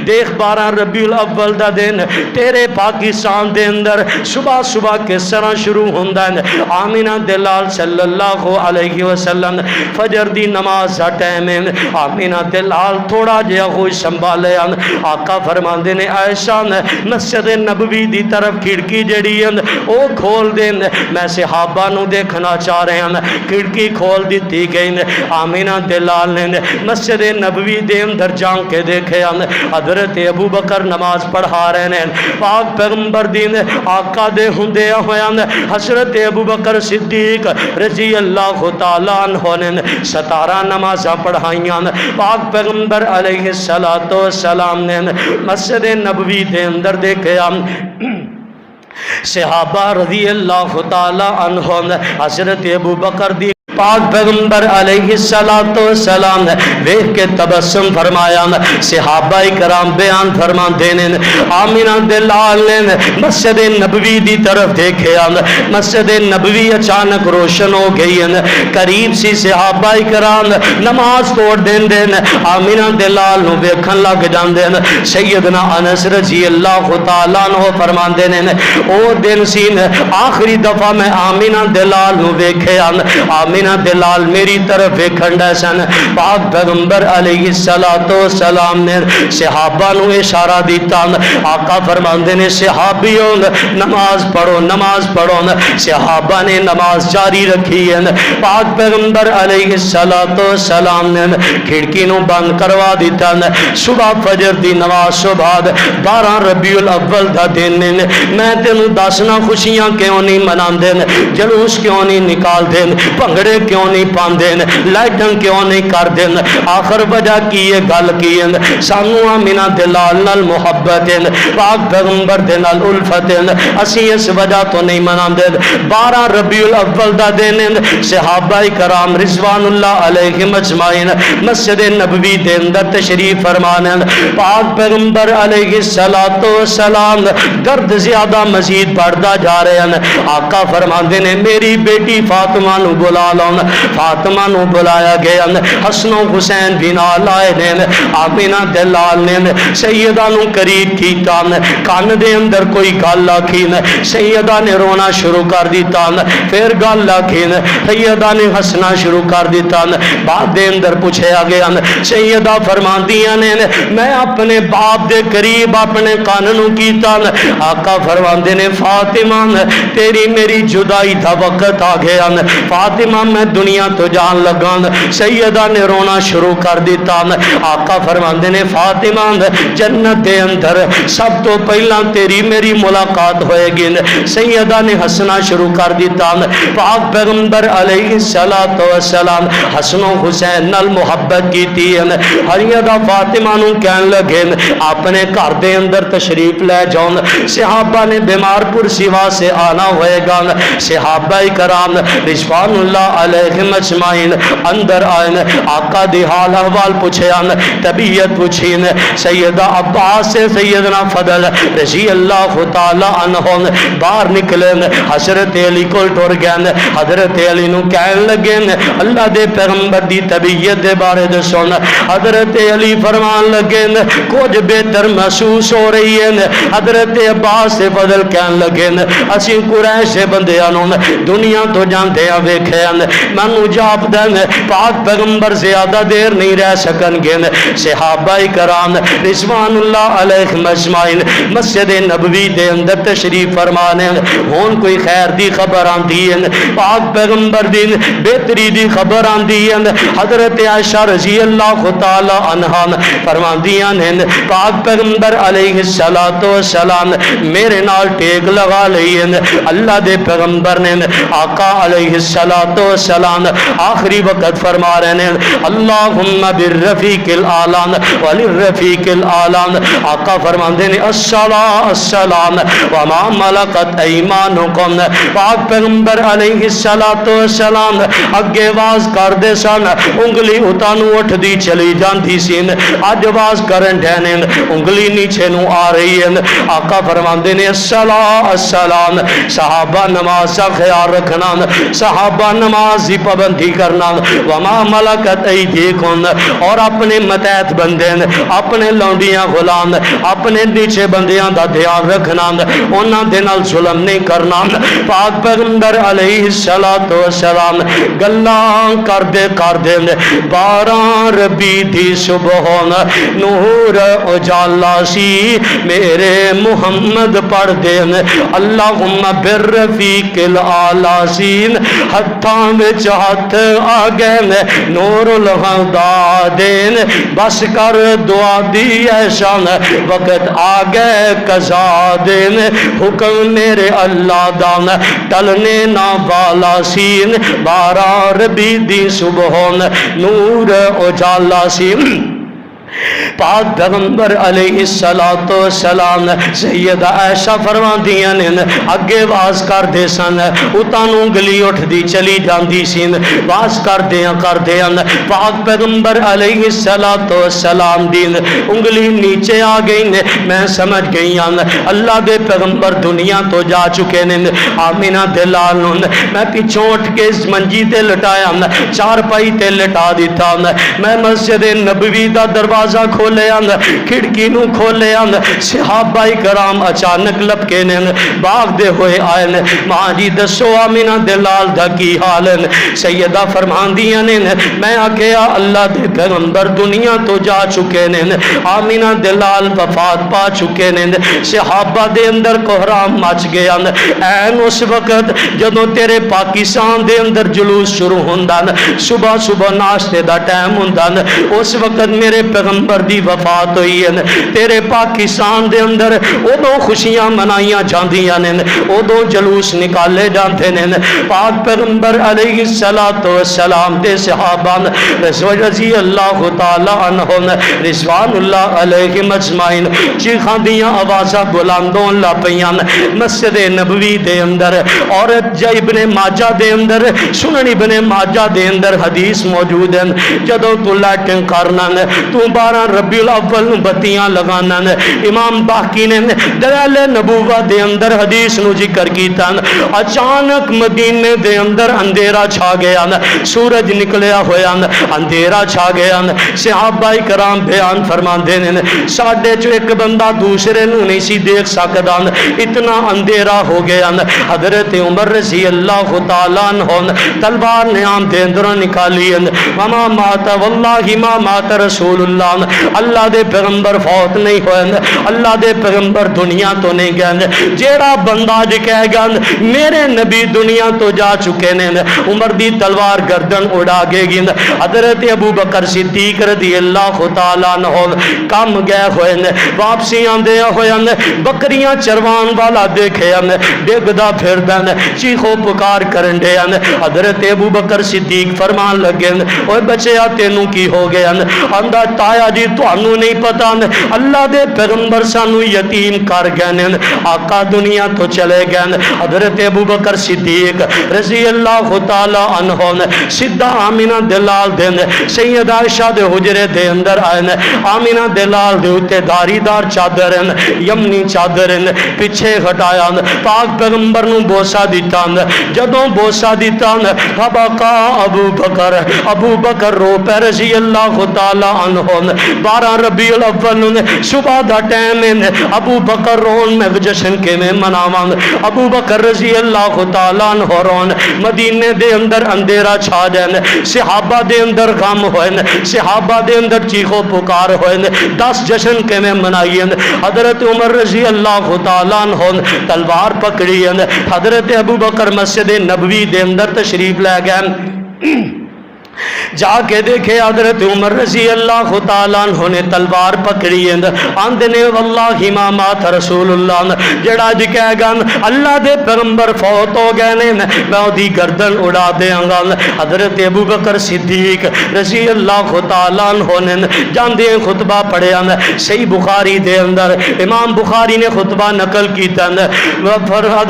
دیکھ 12 ربیع الاول دا دن تیرے پاکستان دے اندر صبح صبح کس طرح شروع ہوندا ہے. آمینہ دلال صلی اللہ علیہ وسلم فجر دی نماز دا ٹائم ہے. آمینہ دلال تھوڑا جہا ہوش سنبھالے. آقا فرماندے نے عائشہ مسجد نبوی دی طرف کھڑکی جڑی ہے او کھول دے, میں صحابہ نو دیکھنا چاہ رہے ہیں. کھڑکی کھول دیتی گئی. آمینہ دلال نے مسجد نبوی دے اندر جان کے دیکھے حضرت ابو بکر نماز پڑھا رہے ہیں. پاک پیغمبر دین آقا دے ہوندے ہویا حضرت ابو بکر صدیق رضی اللہ تعالیٰ عنہ نے 17 نمازاں پڑھائیاں. پاک پیغمبر علیہ السلام نے مسجد نبوی دے اندر دیکھا صحابہ رضی اللہ تعالیٰ عنہ حضرت ابو بکر دی پاک پیغمبر علیہ السلام دیکھ کے تبسم فرمایا. صحابہ کرام بیان فرما دینے آمینہ دلال نے مسجد نبوی دی طرف دیکھے. مسجد نبوی اچانک روشن ہو گئی. قریب سی صحابہ کرام نماز توڑ دین دین آمینہ دلال نو ویکھن لگ جاندے. سیدنا انس رضی اللہ تعالیٰ عنہ فرما دینے او دن سی آخری دفعہ میں آمینہ دلال نو ویکھے. آمینہ دلال میری طرف ویکھنڈا سن. پاک پیغمبر علیہ السلام نے صحابہ نو اشارہ دیتا. آقا فرماندے نے صحابیوں نماز پڑھو نماز پڑھو. صحابہ نے نماز جاری رکھی ہے. پاک پیغمبر علیہ السلام نے کھڑکی نو بند کروا دیتا. صبح فجر دی نماز تو بعد 12 ربیع الاول دا دن میں تینوں دسنا خوشیاں کیوں نہیں مناندے, جلوس کیوں نہیں نکال دے, بھنگڑے کیوں نہیں پاندے, لائٹنگ کیوں نہیں کر دیں. آخر وجہ کی ہے گل کی ہے سانو آمینہ دلال نال محبت ہے, پاک پیغمبر دے نال الفت ہے. اسی اس وجہ تو نہیں مناندے. 12 ربیع الاول دا دن صحابہ کرام رضوان اللہ علیہم اجمعین مسجد نبوی دے اندر تشریف فرمانے. پاک پیغمبر علیہ السلام درد زیادہ مزید بڑھتا جا رہے ہیں. آقا فرماندے نے میری بیٹی فاطمہ نو بلا لو. لون فاطمہ نو بلایا گیا حسن و حسین بھی نال آئے نے آمینہ دے لال نے سیدہ نو قریب کیتا کان دے اندر کوئی گل آکھی سیدہ نے رونا شروع کر دیتا پھر گل آکھی سیدہ نے ہسنا شروع کر دیتا بعد دے اندر پوچھا گیا سیدہ فرماندیاں نے میں اپنے باپ دے قریب اپنے کان نو کیتا آقا فرماندے نے فاطمہ تیری میری جدائی دا وقت آ گیا فاطمہ میں دنیا تو جان لگا سیدہ نے رونا شروع کر دیتا آقا فرماندے نے فاطمہ جنت دے اندر سب تو پہلا تیری میری ملاقات ہوئے گی سیدہ نے ہسنا شروع کر دیتا پاک پیغمبر علیہ السلام حسن و حسین نال محبت کی تھی حریدہ فاطمہ نو کہن لگے اپنے گھر دے اندر تشریف لے جاؤں صحابہ نے بیمار پور سوا سے آنا ہوئے گا صحابہ کرام رضوان اللہ علیہم اجمعین اندر آئین آقا دی حال احوال پوچھے طبیعت پوچھی سیدہ عباس سے سیدنا فضل رضی اللہ تعالی عنہ باہر نکلے حضرت علی کو ٹور گئے حضرت علی نو کہن لگے اللہ دے پیغمبر دی طبیعت دے بارے دے سن حضرت علی فرمان لگے کچھ بہتر محسوس ہو رہی ہے حضرت عباس سے فضل کہن لگے اسی قریش بندیاں نو دنیا تو جاندے ویکھے مینوں جاپدا پاک پیغمبر زیادہ دیر نہیں رہ سکن گے صحابہ کرام رضوان اللہ علیہم اجمعین مسجد نبوی دے اندر تشریف فرمانے ہون کوئی خیر دی خبر آندی ہے پاک پیغمبر دی بہتری دی خبر آندی ہے حضرت عائشہ رضی اللہ تعالی عنہا فرماندیاں نے پاک پیغمبر علیہ السلام میرے نال ٹیک لگا لئی ہے اللہ دے پیغمبر نے آقا علیہ السلام آخری وقت فرما رہے ہیں اللہم بالرفیق العالان وللرفیق العالان آقا فرماندے نے السلام وما ملکت ایمانکم پاک پیغمبر علیہ السلام اگے واز کر دے سن انگلی اتانو اٹھ دی چلی جاندی سین اج واز کرن ڈھینے انگلی نیچے نو آ رہی ہے آقا فرماندے نے السلام صحابہ نماز کا خیال رکھنا صحابہ نماز کی پابندی کرنا وما ملکت ایدیکم اور اپنے متحد بندے اپنے لونڈیاں غلام اپنے نیچے بندیاں دا دھیان رکھنا انہاں دے نال ظلم نہیں کرنا پاک پیغمبر علیہ السلام گلاں کر دے 12 ربی دی صبح نور اجالا سی میرے محمد پڑھ دے اللہم بالرفیق الاعلی سین ہتھاں وچ ہتھ آ گئے نور الہدا دین بس کر دعا دی ایشان وقت آ گئے قضا دین حکم میرے اللہ دان ٹلنے نہ والا سین 12 ربی دی صبح نور اجالا سین پاک پیغمبر علیہ السلام سیدہ عائشہ فرماندیاں نے اگے واز کر دے سن اتانوں انگلی اٹھ دی چلی جاندی سن واز کر دیاں پاک پیغمبر علیہ السلام دین انگلی نیچے آ گئی نے میں سمجھ گئی اللہ دے پیغمبر دنیا تو جا چکے نے آمینہ دلال میں پیچھوں اٹھ کے اس منجی تے لٹایا چارپائی تے لٹا دیتا میں مسجد نبوی دا دروازہ کھولے کھڑکی نو کھولے صحابہ کرام اچانک لپکے نے باغ دے ہوئے آئے ماں جی دسو آمینہ دلال دا کی حال ہے سیدہ فرماندیاں نے میں آکھیا اللہ دے پیغمبر دنیا تو جا چکے نے آمینہ دلال وفات پا چکے نے صحابہ دے اندر کوہرام مچ گیا این اس وقت جدوں تیرے پاکستان دے اندر جلوس شروع ہوندا صبح ناشتے دا ٹائم ہوندا اس وقت میرے پیغمبر دی وفات ہوئی ہے تیرے پاکستان دے اندر ادو خوشیاں منائیاں جاندیاں نے ادو جلوس نکالے جاندے نے پاک پیغمبر علیہ السلام دے صحابہ رضی اللہ تعالی عنہ رضوان اللہ علیہ مجمعین چیخاں دیاں آوازاں بلندوں لاپیاں مسجد نبوی دے اندر اور ابن ماجہ دے اندر سنن ابن ماجہ دے اندر حدیث موجود ہے جدو تو لیٹن کرنا تو 12 ربیع الاول بتیاں لگانا نے۔ امام باقی نے دلائل نبوت دے اندر حدیث نو ذکر کیتا، اچانک مدینے دے اندر اندھیرا چھا گیا، سورج نکلیا ہویا، اندھیرا چھا گیا۔ صحابہ کرام بیان فرماندے نے ساڈے چ ایک بندہ دوسرے نو نہیں سی دیکھ سکدا، اتنا اندھیرا ہو گیا۔ حضرت عمر رضی اللہ تعالیٰ عنہ تلوار نیام دے اندروں نکالی، وما مات واللہ ما مات رسول اللہ، اللہ دے پیغمبر فوت نہیں ہوئے، اللہ دے پیغمبر دنیا تو نہیں گئے۔ جیڑا بندہ جی کہے گا میرے نبی دنیا تو جا چکے نے، عمر دی تلوار گردن اڑا گے گی۔ حضرت ابو بکر صدیق رضی اللہ تعالیٰ عنہ کام گئے ہوئے، واپسی آندے ہوئے بکریاں چروان والا دیکھے، ڈگدا پھردا چیخو پکار کرن دے۔ حضرت ابو بکر صدیق فرمان لگے اوے بچیا تینوں کی ہو گیا؟ آندا تایا جی تانوں نہیں پتا، اللہ دے پیغمبر سانو یتیم کر گئے، آقا دنیا تو چلے گئے۔ حضرت ابو بکر صدیق رضی اللہ تعالی عنہ سیدھا آمینہ دلال دے سید عائشہ دے حجرے دے اندر آئے، آمینہ دلال دے اتے داری دار چادر یمنی چادر پیچھے ہٹایا، پاک پیغمبر نو بوسا دیتا، جدوں بوسا دیتا فبکا ابو بکر رو پہ رضی اللہ تعالی عنہ۔ 12 ربیع الاول صبح دا ٹائم ابو بکر رون میں جشن کے میں مناواں، ابو بکر رضی اللہ تعالی عنہ رون، مدینے دے اندر اندھیرا چھا جائے، صحابہ دے اندر غم ہوئے، صحابہ دے اندر چیخو پکار ہوئے، 10 جشن کے میں منائیے۔ حضرت عمر رضی اللہ تعالیٰ عنہ تلوار پکڑی، حضرت ابو بکر مسجد نبوی دے اندر تشریف لے گئے، جا کے دیکھے حضرت عمر رضی اللہ تعالیٰ عنہ نے تلوار پکڑی، آندنے واللہ ما مات رسول اللہ، جڑا جی کہے گا اللہ دے پیغمبر فوت ہو گئے نے میں دی گردن اڑا دیاں گا۔ حضرت ابو بکر صدیق رضی اللہ تعالیٰ عنہ نے جاندے خطبہ پڑھیا، صحیح بخاری دے اندر امام بخاری نے خطبہ نقل کیتا،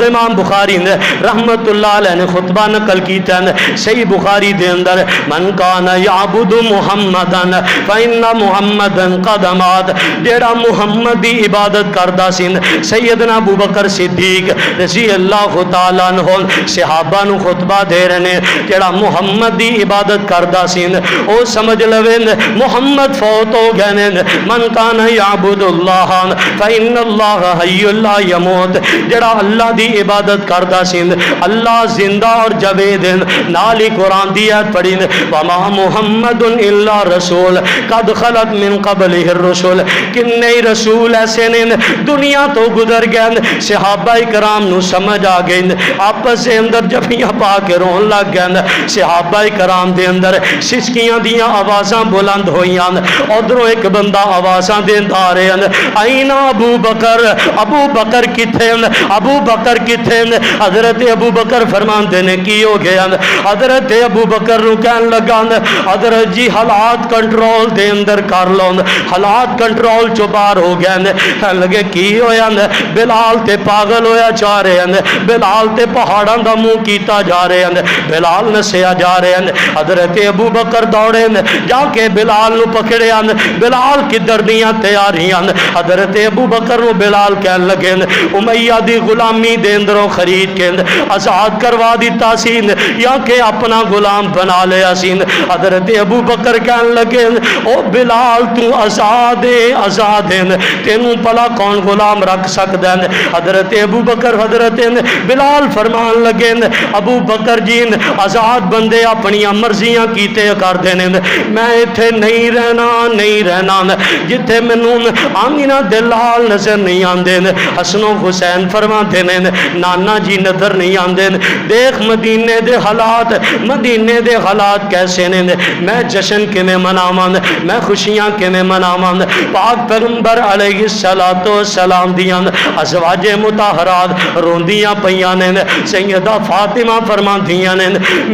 امام بخاری نے رحمت اللہ علیہ نے خطبہ نقل کیتا، صحیح بخاری دے اندر من کان یعبد محمدن فإن محمدن قد مات، جیڑا محمد دی عبادت کردا سن سیدنا ابو بکر صدیق رضی اللہ تعالیٰ عنہ صحابہ نو خطبہ دے رہے، جیڑا محمد دی عبادت کردا سن او سمجھ لوے محمد فوت ہو گئے۔ من کان یعبد اللہ فإن اللہ حی لا یموت، جیڑا اللہ دی عبادت کردا سن اللہ زندہ اور جاوید، نال ہی قرآن دی آیت پڑھی وما محمد الا رسول قد خلت من قبلہ الرسل، کنے رسول ایسے نے دنیا تو گزر گئے۔ صحابہ کرام نو سمجھ آ گئی، آپس سے اندر جفیاں پا کے رون لگ گئے، صحابہ کرام دے اندر سسکیاں دیاں آوازاں بلند ہوئیاں، ادھروں ایک بندہ آوازاں دیندا آ رہے ہیں اینا ابو بکر، ابو بکر کتھے، ابو بکر کتھے؟ حضرت ابو بکر فرماندے نے کی ہو گیا؟ حضرت ابو بکر نو کہن لگا حضرت جی حالات کنٹرول دے اندر کر لو، حالات کنٹرول چو باہر ہو گئے۔ کہن لگے کی ہویا؟ بلال تے پاگل ہویا جا رہے ہیں، بلال تے پہاڑاں دا منہ کیتا جا رہے ہیں، بلال نسیا جا رہے ہیں۔ حضرت ابو بکر دوڑے جا کے بلال نو پکڑے، بلال کدھر دیاں تیاریاں؟ حضرت ابو بکر نو بلال کہن لگے امیہ دی غلامی دے اندروں خرید کے آزاد کروا دیتا سین یا کہ اپنا غلام بنا لیا سین۔ حضرت ابو بکر کہن لگے او بلال تو آزاد ہے، تینوں پلا کون غلام رکھ سکتا ہے؟ حضرت ابو بکر حضرت بلال فرمان لگے ابو بکر جی آزاد بندے اپنی مرضیاں کیتے کر دینے، میں ایتھے نہیں رہنا، جتھے مینوں آمینہ دلال نظر نہیں آندے، حسن و حسین فرما دینے نانا جی نظر نہیں آندے، دیکھ مدینے دے حالات کیسے نے، میں جشن کے میں مناواں، میں خوشیاں کے میں مناواں، پاک پیغمبر علیہ السلام دیاں ازواج مطہرات روندیاں پیاں نے، سیدہ فاطمہ فرماندیاں نے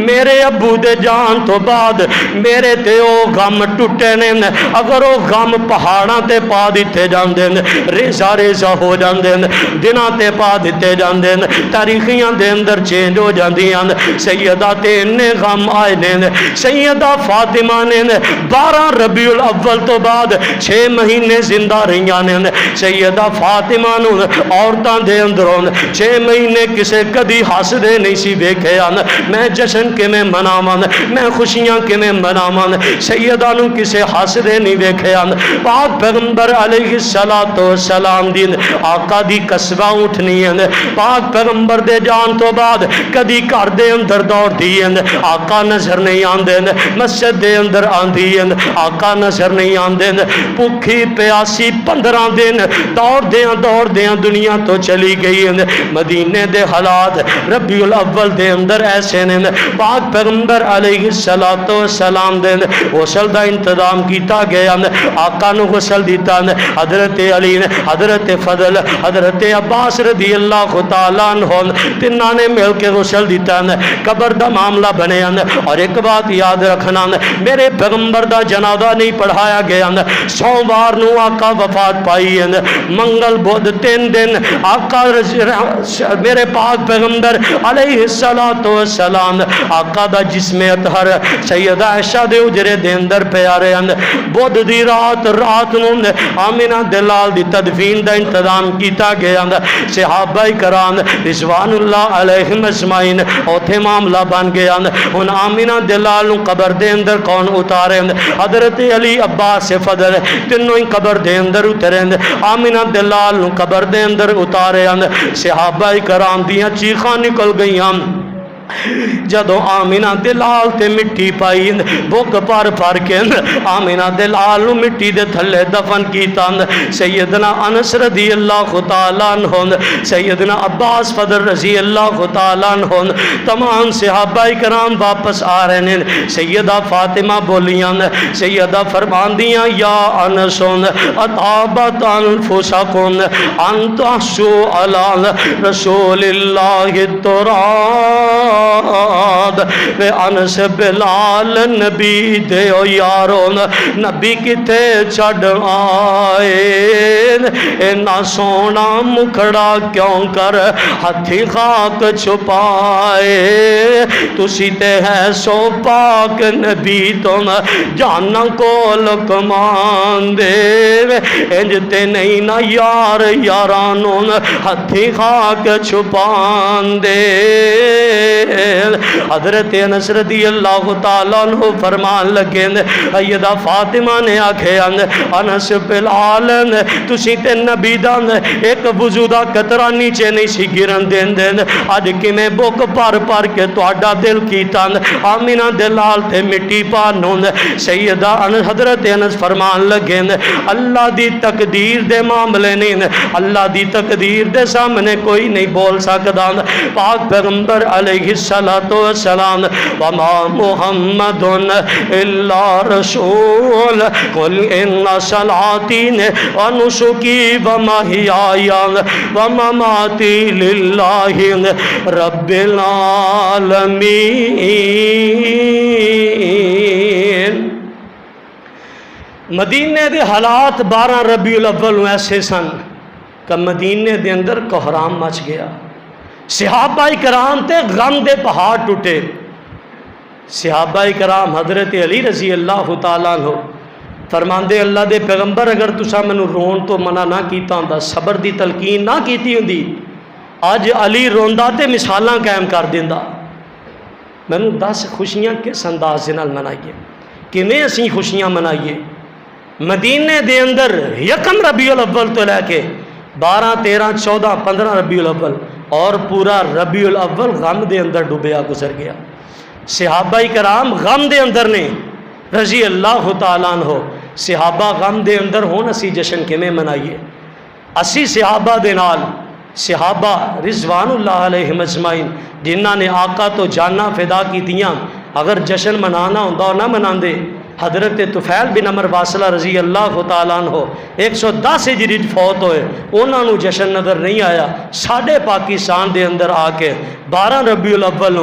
میرے ابو دے جان تو بعد میرے تے او غم ٹوٹے نے، اگر او غم پہاڑاں تے پا دیتے جاندے ریزہ ہو جاندے، دناں تے پا دیتے جاندے، تاریخیاں دے اندر چینج ہو جاندیاں، سیدہ تے انے غم آئے نے سیدہ فاطمہ نے 12 ربیع الاول تو بعد 6 مہینے زندہ رہیاں نے سیدہ فاطمہ نو عورتاں دے اندروں 6 مہینے کسے کدی ہسدے نہیں سی ویکھے میں جشن کیویں مناواں میں خوشیاں کیویں مناواں سیدہ نو کسے ہسدے نہیں ویکھے پاک پیغمبر علیہ السلام دی آقا دی قصبہ اٹھنی ہے پاک پیغمبر دے جان تو بعد کدی گھر دے اندر دوڑ دی آقا نظر نہیں آندے مسجد دے اندر آندی آقا نظر نہیں آندے بھوکھی پیاسی 15 دن دوڑ دیاں دنیا تو چلی گئی مدینے دے حالات ربیع الاول دے اندر ایسے نے پاک پیغمبر علیہ السلام دے غسل دا انتظام کیتا گیا آقا نو غسل دیتا حضرت علی نے حضرت فضل حضرت عباس رضی اللہ تعالیٰ عنہ تنہاں نے مل کے غسل دیتا قبر دا معاملہ بنے اور ایک بات یاد رکھنا میرے پیغمبر دا جنازہ نہیں پڑھایا گیا سوموار نو آقا وفات پائی منگل بدھ 3 دن آقا میرے پاک پیغمبر علیہ السلام آقا دا جسم اطہر سیدہ عائشہ دے اجرے دے اندر پیارے بدھ دی رات نو آمینہ دلال دی تدفین دا انتظام کیتا گیا صحابہ کرام رضوان اللہ علیہم اجمعین اوتھے معاملہ بن گیا ہن آمینہ دلال نو قبر دے اندر کون اتارے حضرت علی عباس فضل تینوں ہی قبر دے اندر اترے آمینہ دلال نو قبر دے اندر اتارے صحابہ کرام دیاں چیخاں نکل گئیاں جدو آمینہ دلال تے مٹی پائی بک پر کے آمینہ دلال نو مٹی دے تھلے دفن کیتا سیدنا انس رضی اللہ تعالیٰ عنہ سیدنا عباس فضل رضی اللہ تعالیٰ عنہ تمام صحابہ کرام واپس آ رہے ہیں سیدہ فاطمہ بولیاں سیدہ فرمان دیاں یا انس اطابت انفسکم ان تحشو علی رسول اللہ التراب وے انس بلال نبی دیو یارون نبی کتے چھڑ آئے اینا سونا مکھڑا کیوں کر ہتھی خاک چھپائے تسی تے ہے سو پاک نبی تم جانا کو لکمان دے انجتے نہیں نا یار یارانون ہتھی خاک چھپان دے حضرت انس رضی اللہ تعالیٰ عنہ فرمان لگے سیدہ فاطمہ نے آکھے انس بلال تسی تے نبی دان ایک وضودہ قطرہ نیچے نہیں سی گرن دین دین آج کی میں بک پر کے تواڈا دل کیتا آمینہ دلال تے مٹی پانون سیدہ حضرت انس فرمان لگے اللہ دی تقدیر دے معاملے نہیں اللہ دی تقدیر دے سامنے کوئی نہیں بول سکتا پاک پیغمبر علیہ السلام وما محمد الا رسول قل ان صلاتی ونسکی ومحیای ومماتی للہ رب العالمین۔ مدینے دے حالات 12 ربیع الاول ایسے سن کہ مدینے دے اندر کوہرام مچ گیا صحابہ کرام تے غم دے پہاڑ ٹوٹے صحابہ کرام حضرت علی رضی اللہ تعالیٰ عنہ فرماندے اللہ دے پیغمبر اگر تسا مینوں رون تو منع نہ کیتا ہوندا صبر دی تلقین نہ کیتی ہوندی اج علی روندا تے مثالاں قائم کر دیندا مینوں 10 خوشیاں کس انداز نال منائیے کیویں اسی خوشیاں منائیے مدینے دے اندر یکم ربیع الاول تو لے کے 12 13 14 15 ربیع الاول اور پورا ربیع الاول غم دے اندر ڈوبیا گزر گیا صحابہ کرام غم دے اندر نے رضی اللہ تعالیٰ عنہ صحابہ غم دے اندر ہون اسی جشن کیویں منائیے اسی صحابہ دے نال صحابہ رضوان اللہ علیہم اجمعین جنہاں نے آقا تو جانا فدا کی دیاں اگر جشن منانا ہوندا نہ مناندے حضرت طفیل بن عمر واصلہ رضی اللہ تعالیٰ عنہ 110 ہجری فوت ہوئے انہوں نے جشن نظر نہیں آیا ساڑھے پاکستان دے اندر آ کے 12 ربیع الاول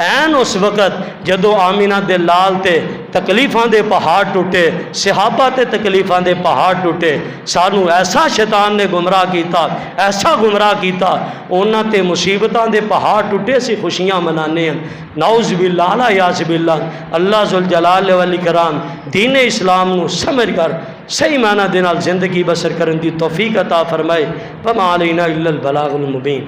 این اس وقت جدو آمینہ دلال تے تکلیفاں دے پہاڑ ٹوٹے، صحابہ تے تکلیفاں دے پہاڑ ٹوٹے، سانو ایسا شیطان نے گمراہ کیتا، ایسا گمراہ کیتا، اونا تے مصیبتاں دے پہاڑ ٹوٹے سی خوشیاں منانے ہیں۔ نعوذ باللہ لا یاذ باللہ۔ اللہ ذوالجلال والاکرام دین اسلام نو سمجھ کر صحیح معنی دے نال زندگی بسر کرن دی توفیق عطا فرمائے۔ وما علینا الا البلاغ المبین۔